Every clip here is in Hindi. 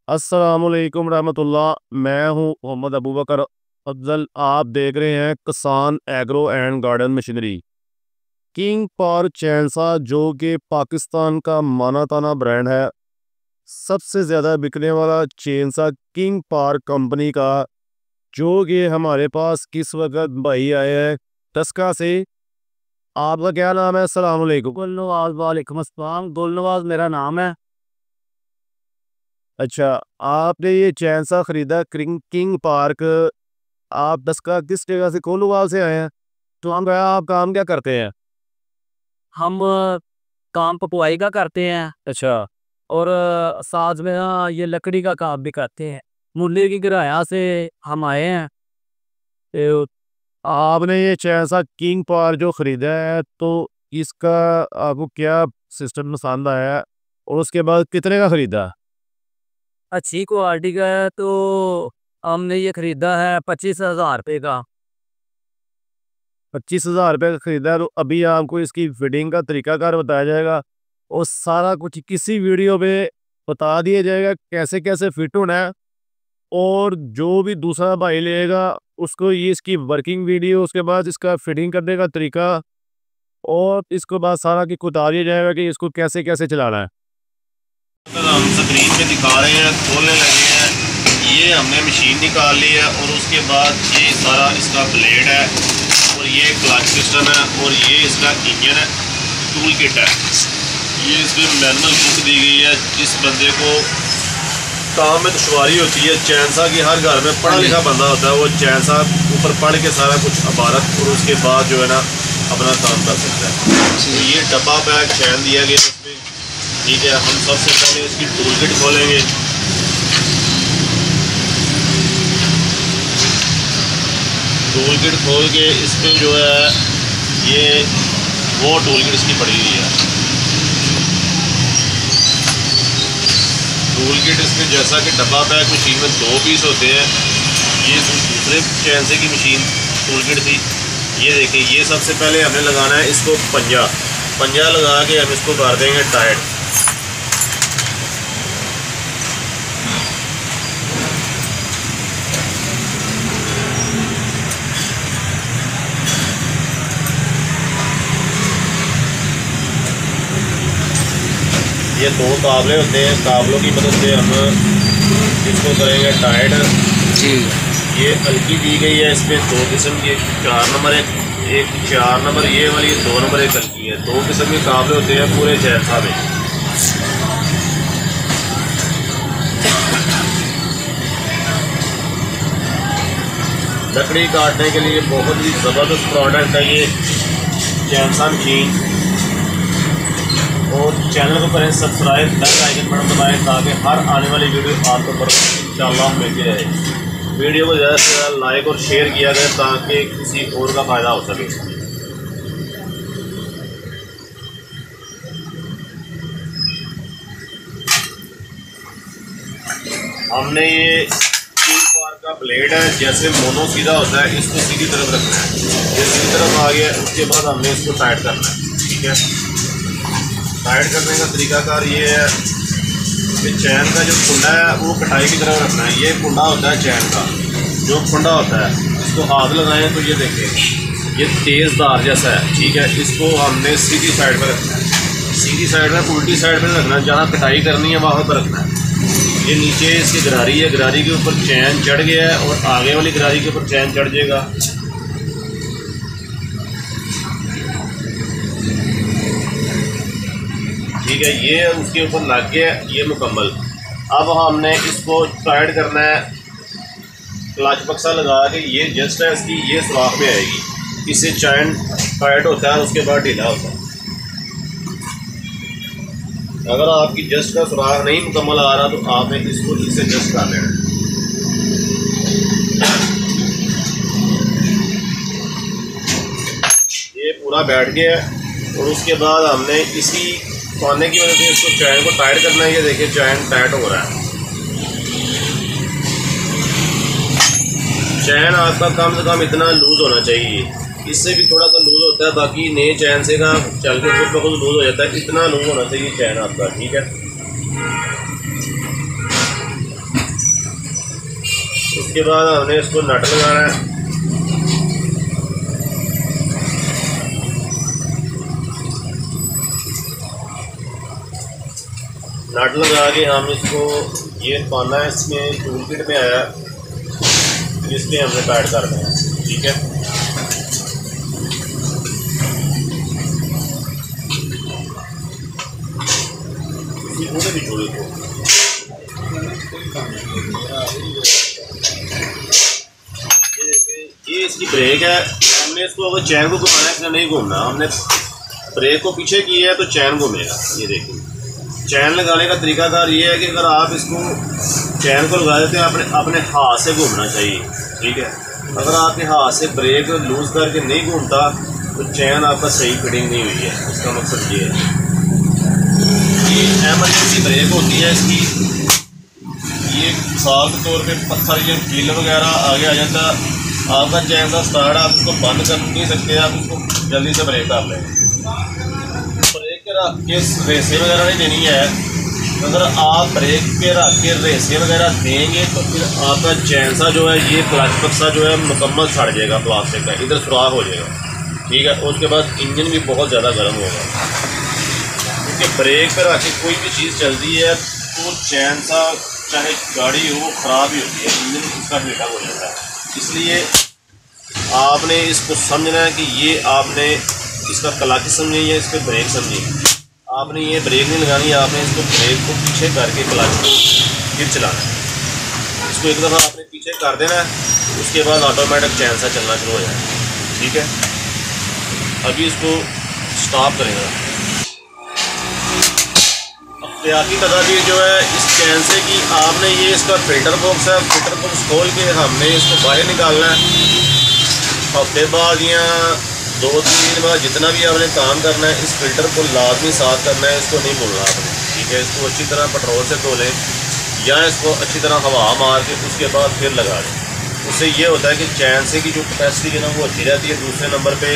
अस्सलामुअलैकुम रहमतुल्लाह। मैं हूं मोहम्मद अबू बकर अफजल। आप देख रहे हैं किसान agro and garden machinery. King power chainsaw जो कि पाकिस्तान का माना ताना ब्रांड है, सबसे ज़्यादा बिकने वाला चेनसा किंग पावर कंपनी का, जो कि हमारे पास किस वक्त भाई आए हैं टस्का से। आपका क्या नाम है? अस्सलाम वालेकुम। गुलनवाज वालेकुम अस्सलाम। गुलनवाज मेरा नाम है। अच्छा, आपने ये चैनसा खरीदा किंग किंग पार्क, आप टस्का किस जगह से, कोलोवाल से आए हैं? तो हम गया, आप काम क्या करते हैं? हम काम पपुआई का करते हैं अच्छा। और साथ में ये लकड़ी का काम भी करते हैं। मुल्ले की किराया से हम आए हैं। ए, आपने ये चैनसा किंग पावर जो खरीदा है, तो इसका आपको क्या सिस्टम पसंद आया है और उसके बाद कितने का खरीदा? अच्छी क्वालिटी का है तो हमने ये खरीदा है 25,000 रुपये का। 25,000 रुपये का खरीदा है। तो अभी आपको इसकी फिटिंग का तरीकाकार बताया जाएगा और सारा कुछ किसी वीडियो पे बता दिया जाएगा कैसे कैसे फिट होना है। और जो भी दूसरा भाई लेगा उसको ये इसकी वर्किंग वीडियो, उसके बाद इसका फिटिंग करने का तरीका और इसके बाद सारा की बता दिया जाएगा कि इसको कैसे कैसे चलाना है। हम स्क्रीन पे दिखा रहे हैं, खोलने लगे हैं। ये हमने मशीन निकाल ली है और उसके बाद ये सारा इसका ब्लेड है और ये क्लच पिस्टन है और ये इसका इंजन है, टूल किट है। ये इसमें मैनुअल बुक दी गई है। जिस बंदे को काम में दुश्वारी होती है, चैनसा की हर घर में पढ़ा लिखा बंदा होता है, वो चैनसा ऊपर पढ़ के सारा कुछ अबारत और उसके बाद जो है ना अपना काम कर सकता है। तो ये डब्बा बैग चैन दिया गया इसमें, ठीक है। हम सबसे पहले इसकी टूल किट खोलेंगे। टूल किट खोल के इसमें जो है ये वो टूल किट इसकी पड़ी हुई है। टूल किट इसमें जैसा कि डब्बा बैग मशीन में 2 पीस होते हैं, ये दूसरे चैनसे की मशीन टूल किट थी। ये देखिए, ये सबसे पहले हमें लगाना है इसको पंजा लगा के हम इसको कर देंगे टाइट। ये 2 काबले होते हैं, काबलों की मदद से हम इसको करेंगे टाइट जी। ये हल्की दी गई है, इसमें 2 किस्म की, 4 नंबर एक 4 नंबर ये वाली, 2 नंबर एक हल्की है। 2 किस्म के काबले होते हैं पूरे चैनसा में। लकड़ी काटने के लिए बहुत ही ज़बरदस्त प्रोडक्ट है ये चैनसा मशीन। और चैनल को करें सब्सक्राइब, बेल आइकन बटन दबाएं ताकि हर आने वाली वीडियो आपको पर इंशाअल्लाह मिलती रहे। वीडियो को ज़्यादा से ज़्यादा लाइक और शेयर किया जाए ताकि किसी और का फ़ायदा हो सके। हमने ये किंग पावर का ब्लेड है, जैसे मोनो सीधा होता है इसको सीधी तरफ रखना है। ये सीधी तरफ आ गया, उसके बाद हमने इसको टाइट करना है, ठीक है। टाइट करने का तरीकाकार ये है कि चैन का जो कुंडा है वो कटाई की तरफ रखना है। ये कुंडा होता है चैन का, जो कुंडा होता है इसको हाथ लगाएं तो ये देखें ये तेज़ धार जैसा है, ठीक है। इसको हमने सीधी साइड पर रखना है, सीधी साइड में, उल्टी साइड पर रखना है। जहाँ कटाई करनी है वहाँ पर रखना है। ये नीचे इसकी गरारी है, गरारी के ऊपर चैन चढ़ गया है और आगे वाली गरारी के ऊपर चैन चढ़ जाएगा। ठीक है, ये उसके ऊपर लग गया, ये मुकम्मल। अब हमने इसको टाइट करना है, क्लच बक्सा लगा के ये जस्ट है इसकी ये सुराख में आएगी। इससे चैन टाइट होता है, उसके बाद ढीला होता है। अगर आपकी जस्ट का सुराख नहीं मुकम्मल आ रहा तो आपने इसको इससे जस्ट कर लेना। ये पूरा बैठ गया है और उसके बाद हमने इसी पाने की वजह से इसको चैन को टाइट करना है। ये देखिए चैन टाइट हो रहा है। चैन आपका कम से कम इतना लूज़ होना चाहिए, इससे भी थोड़ा सा लूज़ होता है, बाकी नए चैन से का चल के खुद ब खुद लूज़ हो जाता है। इतना लूज़ होना चाहिए चैन आपका, ठीक है। उसके बाद हमने इसको नट लगाना है। नट लगा के हम इसको ये पाना है, इसमें टूल किट में आया, इसमें हमने टाइट कर देना है। ठीक है, भी जोड़े को ये इसकी ब्रेक है। हमने इसको अगर चैन को घुमाना है, इसने नहीं घूमना। हमने ब्रेक को पीछे किया है तो चैन घूमेगा। ये देखिए, चैन लगाने का तरीकाकार ये है कि अगर आप इसको चैन को लगा देते हैं, अपने हाथ से घूमना चाहिए। ठीक है, अगर आपके हाथ से ब्रेक लूज करके नहीं घूमता तो चैन आपका सही फिटिंग नहीं हुई है। इसका मकसद ये है, ये एमरजेंसी ब्रेक होती है इसकी। ये मिसाल के तौर पे पत्थर या कील वगैरह आगे आ जाता है, आपका चैन का स्टार्ट, आप उसको बंद कर नहीं सकते, आप उसको जल्दी से ब्रेक कर लें। ब्रेक के रख के रेसें वगैरह नहीं देनी है। अगर आप ब्रेक के रख के रेसें वगैरह देंगे तो फिर आपका चैन सा जो है, ये क्लच बक्सा जो है मुकम्मल सड़ जाएगा, प्लास्टिक का इधर सुराख हो जाएगा। ठीक है, उसके बाद इंजन भी बहुत ज़्यादा गर्म होगा, क्योंकि ब्रेक पर रख के कोई भी चीज़ चलती है तो चैन सा, चाहे गाड़ी हो, ख़राब ही होती है, इंजन उसका हीटअप हो जाता है। इसलिए आपने इसको समझना है कि ये आपने इसका क्लच समझे या इसके ब्रेक समझे। आपने ये ब्रेक नहीं लगानी, आपने इसको ब्रेक को पीछे करके क्लच को फिर चलाना है। इसको एक दफ़ा आपने पीछे कर देना है, उसके बाद ऑटोमेटिक चैन सा चलना शुरू हो जाएगा। ठीक है, अभी इसको स्टॉप करेगा। एहतियाती तदाबीर जो है इस चैन से कि आपने ये इसका फिल्टर बॉक्स है, फिल्टर बॉक्स खोल के हमने इसको बाहर निकालना है। हफ्ते बाद या 2-3 दिन बाद जितना भी आपने काम करना है, इस फिल्टर को लाजमी साफ करना है, इसको नहीं भूलना आपने। ठीक है, इसको अच्छी तरह पेट्रोल से धो लें या इसको अच्छी तरह हवा मार के उसके बाद फिर लगा लें। उससे ये होता है कि चैन से की जो कैपेसिटी है ना वो अच्छी रहती है। दूसरे नंबर पे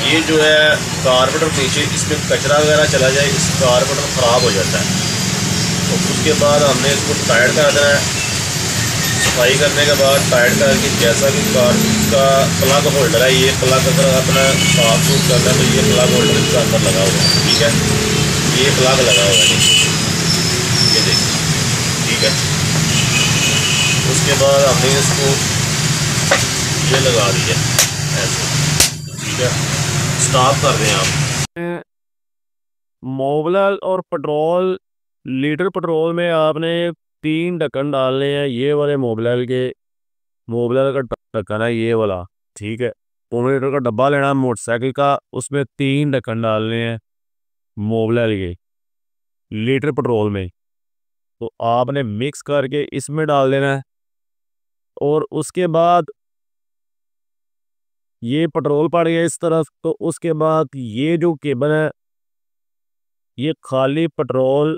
ये जो है कार्बोरेटर नीचे, इसमें कचरा वगैरह चला जाए, इस कार्बोरेटर ख़राब हो जाता है। तो उसके बाद हमने इसको टाइट कर देना है। सफाई करने के बाद टाइट करके, जैसा कि कार का प्लग होल्डर है, ये प्लग अगर अपना साफ सूफ करना है तो ये प्लग होल्डर इसका अंदर लगा हुआ है। ठीक है, ये प्लग लगा हुआ है, ये देखिए। ठीक है, उसके बाद हमने इसको ये लगा दिया ऐसे। ठीक है, स्टॉप कर दें आप। मोबिल और पेट्रोल, लीटर पेट्रोल में आपने 3 ढक्कन डालने हैं। ये वाले मोबिल का ढक्कन है ये वाला। ठीक है, 1.5 लीटर का डब्बा लेना है मोटरसाइकिल का, उसमें 3 ढक्कन डालने हैं मोबिल के लीटर पेट्रोल में। तो आपने मिक्स करके इसमें डाल देना है, और उसके बाद ये पेट्रोल पड़ गया इस तरफ। तो उसके बाद ये जो केबल है, ये खाली पेट्रोल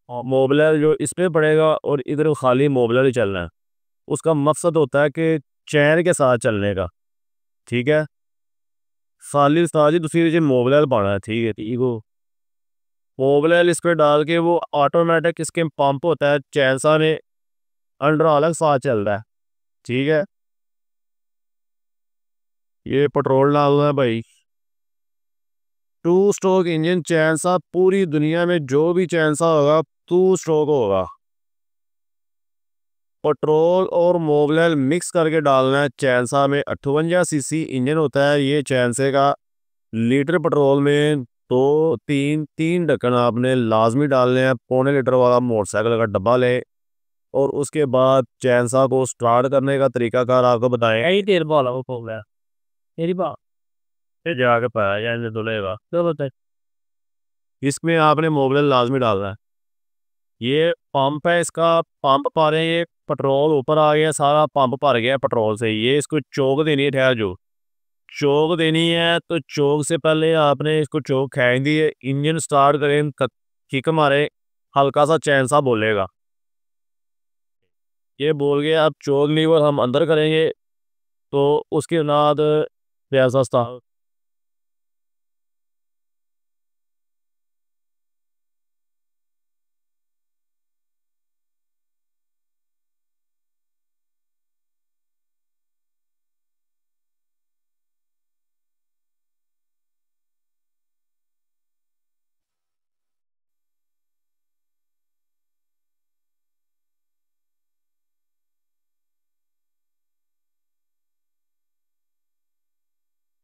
मोबिल जो इस पे पड़ेगा और इधर खाली मोबिल ही चलना है। उसका मकसद होता है कि चैन के साथ चलने का। ठीक है, खाली साथ ही दूसरी चीज़ मोबिल पाना है। ठीक है, ठीक हो, मोबिल इस पर डाल के वो ऑटोमेटिक इसके पंप होता है, चैन सा ने अंडर अलग साथ चल रहा है। ठीक है, ये पेट्रोल डालना है भाई। 2 स्ट्रोक इंजन चैन सा, पूरी दुनिया में जो भी चैन सा होगा 2 स्ट्रोक होगा। पेट्रोल और मोबिल मिक्स करके डालना है चैन सा में। 58 सीसी इंजन होता है ये चैन से का। लीटर पेट्रोल में 2-3 ढक्कन आपने लाजमी डालने हैं। 1.25 लीटर वाला मोटरसाइकिल का डब्बा लें, और उसके बाद चैन सा को स्टार्ट करने का तरीकाकार आपको बताएं। यही तेल वाला वो हो गया मेरी बात। ये जाके पाया जाए धुलेगा। तो बताइए, इसमें आपने मोबिल लाजमी डालना है। ये पंप है, इसका पंप पा रहे हैं, ये पेट्रोल ऊपर आ गया, सारा पंप भर गया पेट्रोल से। ये इसको चोक देनी है, ठहर जो चोक देनी है। तो चोक से पहले आपने इसको चोक खींच दी है, इंजन स्टार्ट करें, किक मारे, हल्का सा चैन सा बोलेगा। ये बोल गया, अब चोक लीवर हम अंदर करेंगे तो उसके बाद प्यासा स्टार्ट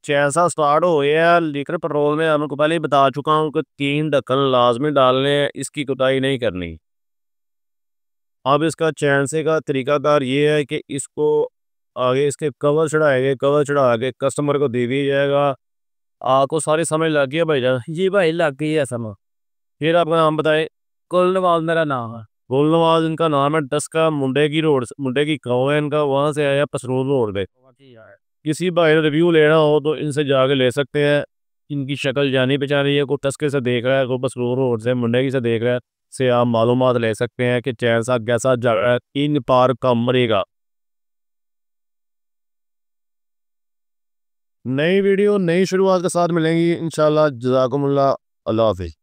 चैन सा स्टार्ट हो गया, लीटर पेट्रोल में आपको पहले ही बता चुका हूँ कि 3 ढक्कन लाजमी डालने हैं, इसकी कुताई नहीं करनी। अब इसका चैन से का तरीकाकार ये है कि इसको आगे इसके कवर चढ़ाएंगे, कवर चढ़ा के कस्टमर को दे दिया जाएगा। आपको सारी समझ लग गई है भाईजान? जी भाई लग गई है समझ। फिर आपका नाम बताएं। कुलनवाज मेरा नाम है। गुलनवाज इनका नाम है, डस्का मुंडे की रोड, मुंडे की गाँव है इनका, वहाँ से आया पसरूर रोड पे। किसी भाई ने रिव्यू लेना हो तो इनसे जाके ले सकते हैं। इनकी शक्ल जानी पहचानी है, कोई टस्के से देख रहा है, कोई पसरूर रोड से मुंडे की से देख रहा है, से आप मालूमात ले सकते हैं कि चैन सा कैसा जगह है, इन पार कम मरेगा। नई वीडियो नई शुरुआत के साथ मिलेंगी इंशाल्लाह। जज़ाकुमुल्लाह, अल्लाह हाफिज़।